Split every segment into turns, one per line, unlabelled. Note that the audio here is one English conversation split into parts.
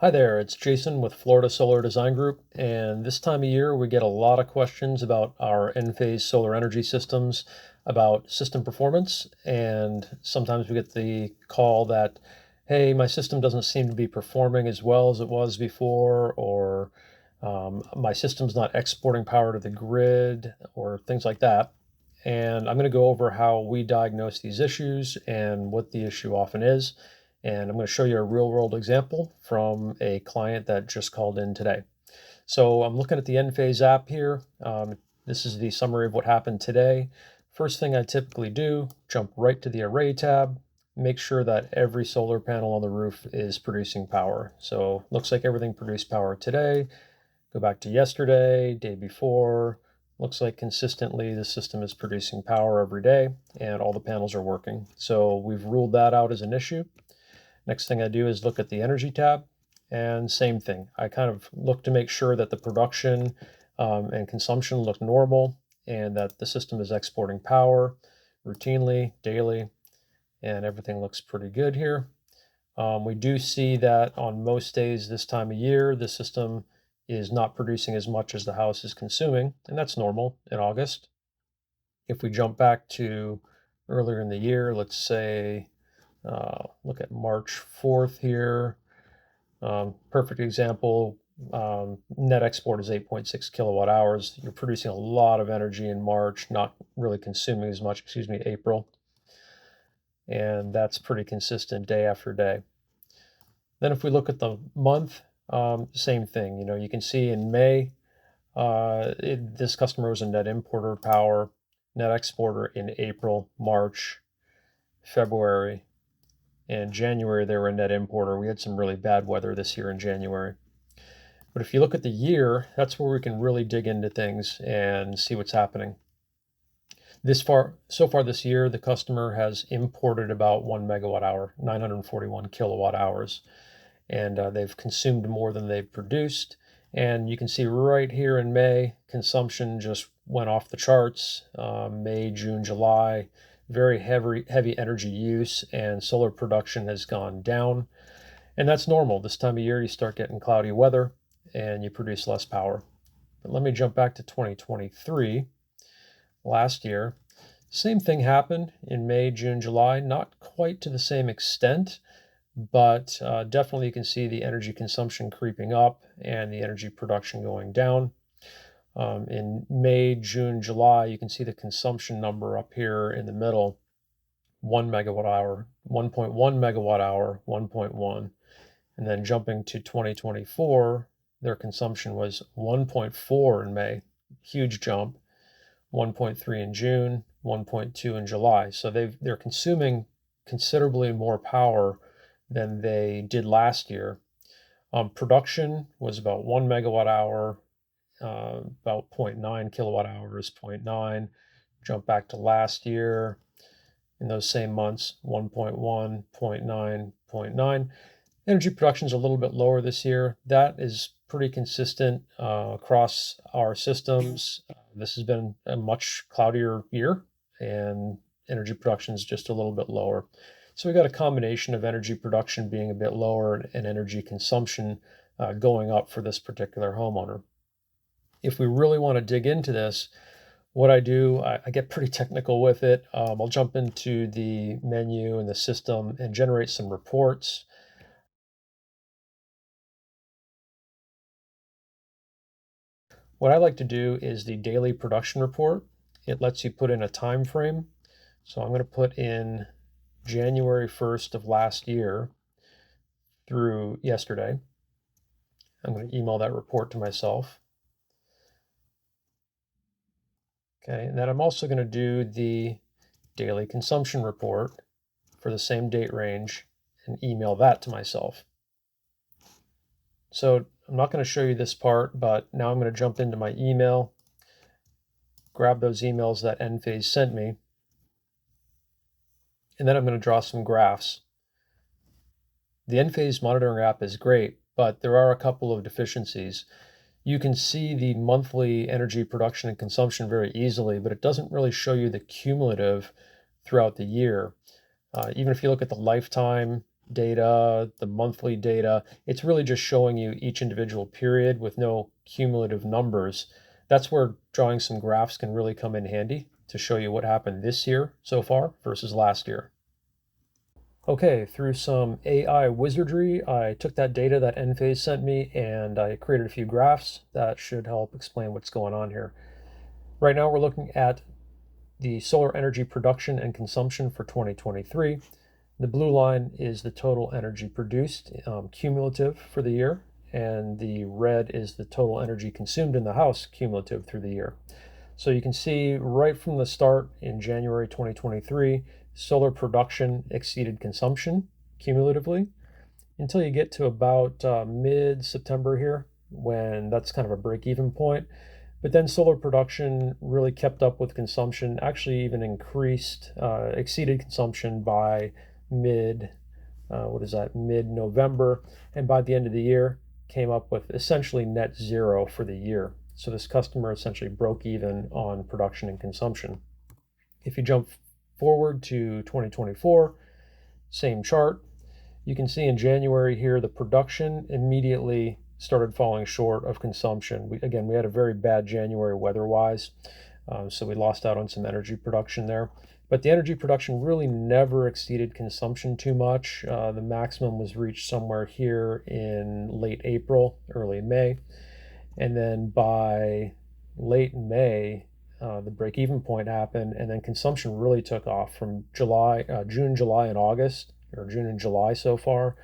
Hi there, it's Jason with Florida Solar Design Group, and this time of year we get a lot of questions about our Enphase solar energy systems, about system performance, and sometimes we get the call that, hey, my system doesn't seem to be performing as well as it was before, or my system's not exporting power to the grid, or things like that. And I'm going to go over how we diagnose these issues and what the issue often is. And I'm going to show you a real world example from a client that just called in today. So I'm looking at the Enphase app here. This is the summary of what happened today. First thing I typically do, jump right to the array tab, make sure that every solar panel on the roof is producing power. So looks like everything produced power today. Go back to yesterday, day before. Looks like consistently the system is producing power every day and all the panels are working. So we've ruled that out as an issue. Next thing I do is look at the energy tab, and same thing. I kind of look to make sure that the production and consumption look normal and that the system is exporting power routinely, daily, and everything looks pretty good here. We do see that on most days this time of year, the system is not producing as much as the house is consuming, and that's normal in August. If we jump back to earlier in the year, let's say, look at March 4th here. Perfect example, net export is 8.6 kilowatt hours. You're producing a lot of energy in March, not really consuming as much, April. And that's pretty consistent day after day. Then if we look at the month, same thing. You can see in May, this customer was a net importer of power, net exporter in April, March, February, and January they were a net importer. We had some really bad weather this year in January. But if you look at the year, that's where we can really dig into things and see what's happening. So far this year, the customer has imported about 1 megawatt hour, 941 kilowatt hours, and they've consumed more than they've produced. And you can see right here in May, consumption just went off the charts. May, June, July, very heavy energy use, and solar production has gone down. And that's normal. This time of year, you start getting cloudy weather and you produce less power. But let me jump back to 2023. Last year, same thing happened in May, June, July, not quite to the same extent, but definitely you can see the energy consumption creeping up and the energy production going down. In May, June, July, you can see the consumption number up here in the middle, 1 megawatt hour, 1.1 megawatt hour, 1.1. And then jumping to 2024, their consumption was 1.4 in May, huge jump, 1.3 in June, 1.2 in July. So they're consuming considerably more power than they did last year. Production was about 1 megawatt hour, about 0.9 kilowatt hours, 0.9. Jump back to last year in those same months, 1.1, 0.9, 0.9. Energy production is a little bit lower this year. That is pretty consistent across our systems. This has been a much cloudier year, and energy production is just a little bit lower. So we got a combination of energy production being a bit lower and energy consumption going up for this particular homeowner. If we really want to dig into this, what I do, I get pretty technical with it. I'll jump into the menu and the system and generate some reports. What I like to do is the daily production report. It lets you put in a time frame. So I'm going to put in January 1st of last year through yesterday. I'm going to email that report to myself. Okay, and then I'm also going to do the daily consumption report for the same date range and email that to myself. So I'm not going to show you this part, but now I'm going to jump into my email, grab those emails that Enphase sent me, and then I'm going to draw some graphs. The Enphase monitoring app is great, but there are a couple of deficiencies. You can see the monthly energy production and consumption very easily, but it doesn't really show you the cumulative throughout the year. Even if you look at the lifetime data, the monthly data. It's really just showing you each individual period with no cumulative numbers. That's where drawing some graphs can really come in handy to show you what happened this year so far versus last year. Okay, through some AI wizardry, I took that data that Enphase sent me and I created a few graphs that should help explain what's going on here. Right now, we're looking at the solar energy production and consumption for 2023. The blue line is the total energy produced, cumulative for the year, and the red is the total energy consumed in the house, cumulative through the year. So you can see right from the start in January 2023, solar production exceeded consumption cumulatively until you get to about mid-September here, when that's kind of a break-even point. But then solar production really kept up with consumption, actually even increased, exceeded consumption by mid, mid-November. And by the end of the year, came up with essentially net zero for the year. So this customer essentially broke even on production and consumption. If you jump forward to 2024, same chart, you can see in January here, the production immediately started falling short of consumption. We had a very bad January weather-wise, so we lost out on some energy production there. But the energy production really never exceeded consumption too much. The maximum was reached somewhere here in late April, early May. And then by late May, the break-even point happened, and then consumption really took off from June, July, and August, or June and July so far.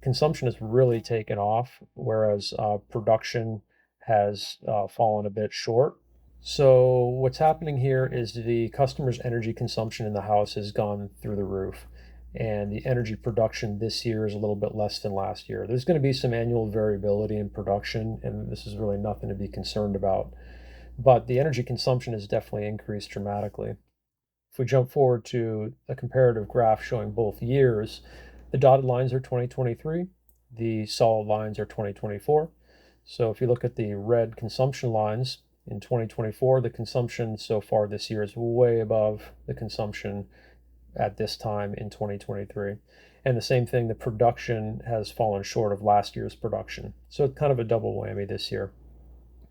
Consumption has really taken off, whereas production has fallen a bit short. So what's happening here is the customer's energy consumption in the house has gone through the roof, and the energy production this year is a little bit less than last year. There's going to be some annual variability in production, and this is really nothing to be concerned about. But the energy consumption has definitely increased dramatically. If we jump forward to a comparative graph showing both years, the dotted lines are 2023, the solid lines are 2024. So if you look at the red consumption lines, in 2024, the consumption so far this year is way above the consumption at this time in 2023. And the same thing, the production has fallen short of last year's production. So it's kind of a double whammy this year.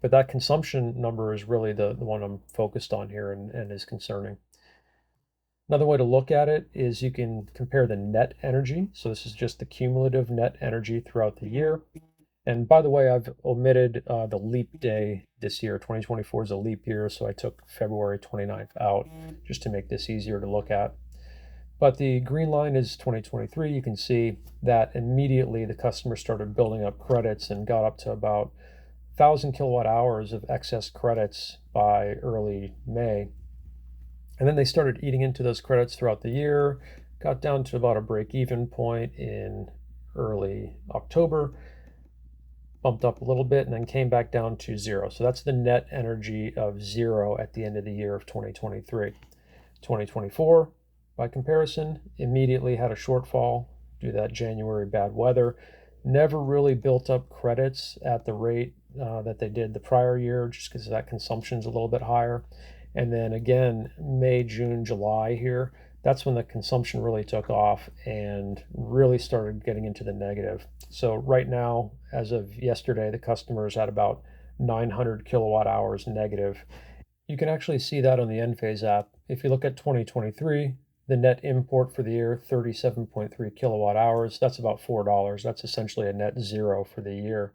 But that consumption number is really the one I'm focused on here and is concerning. Another way to look at it is you can compare the net energy. So this is just the cumulative net energy throughout the year. And by the way, I've omitted the leap day this year. 2024 is a leap year, so I took February 29th out just to make this easier to look at. But the green line is 2023. You can see that immediately the customer started building up credits and got up to about 1,000 kilowatt hours of excess credits by early May. And then they started eating into those credits throughout the year, got down to about a break-even point in early October, bumped up a little bit, and then came back down to zero. So that's the net energy of zero at the end of the year of 2023. 2024, by comparison, immediately had a shortfall due to that January bad weather. Never really built up credits at the rate that they did the prior year, just because that consumption is a little bit higher. And then again, May, June, July here, that's when the consumption really took off and really started getting into the negative. So right now, as of yesterday, the customers had about 900 kilowatt hours negative. You can actually see that on the Enphase app. If you look at 2023, the net import for the year, 37.3 kilowatt hours. That's about $4. That's essentially a net zero for the year.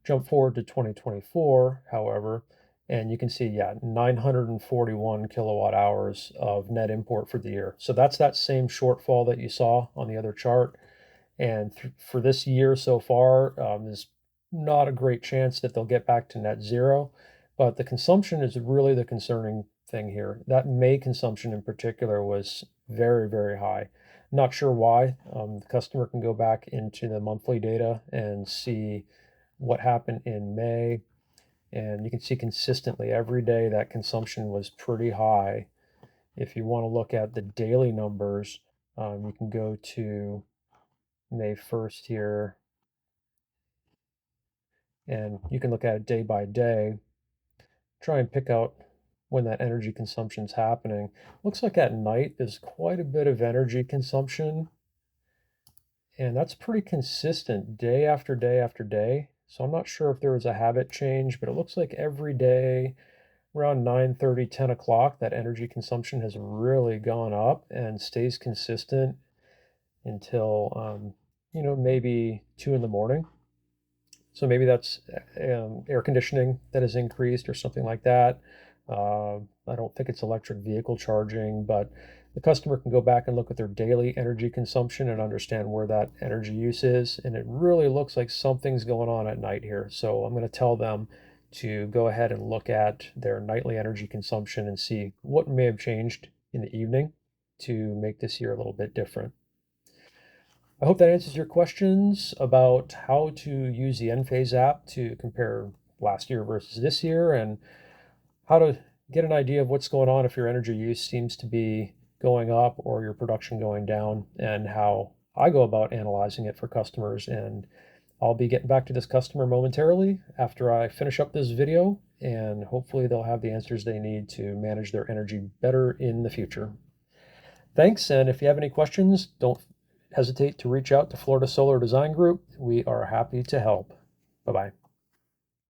Jump forward to 2024, however, and you can see, 941 kilowatt hours of net import for the year. So that's that same shortfall that you saw on the other chart. And for this year so far, there's not a great chance that they'll get back to net zero. But the consumption is really the concerning thing here. That May consumption in particular was very, very high. Not sure why. The customer can go back into the monthly data and see what happened in May. And you can see consistently every day that consumption was pretty high. If you want to look at the daily numbers, you can go to May 1st here, and you can look at it day by day, try and pick out when that energy consumption is happening. Looks like at night there's quite a bit of energy consumption, And that's pretty consistent day after day after day. So I'm not sure if there was a habit change, but it looks like every day around 9:30, 10 o'clock, that energy consumption has really gone up and stays consistent until, maybe 2 in the morning. So maybe that's air conditioning that has increased or something like that. I don't think it's electric vehicle charging, but the customer can go back and look at their daily energy consumption and understand where that energy use is. And it really looks like something's going on at night here. So I'm going to tell them to go ahead and look at their nightly energy consumption and see what may have changed in the evening to make this year a little bit different. I hope that answers your questions about how to use the Enphase app to compare last year versus this year and how to get an idea of what's going on if your energy use seems to be going up or your production going down, and how I go about analyzing it for customers. And I'll be getting back to this customer momentarily after I finish up this video, and hopefully they'll have the answers they need to manage their energy better in the future. Thanks, and if you have any questions, don't hesitate to reach out to Florida Solar Design Group. We are happy to help. Bye-bye.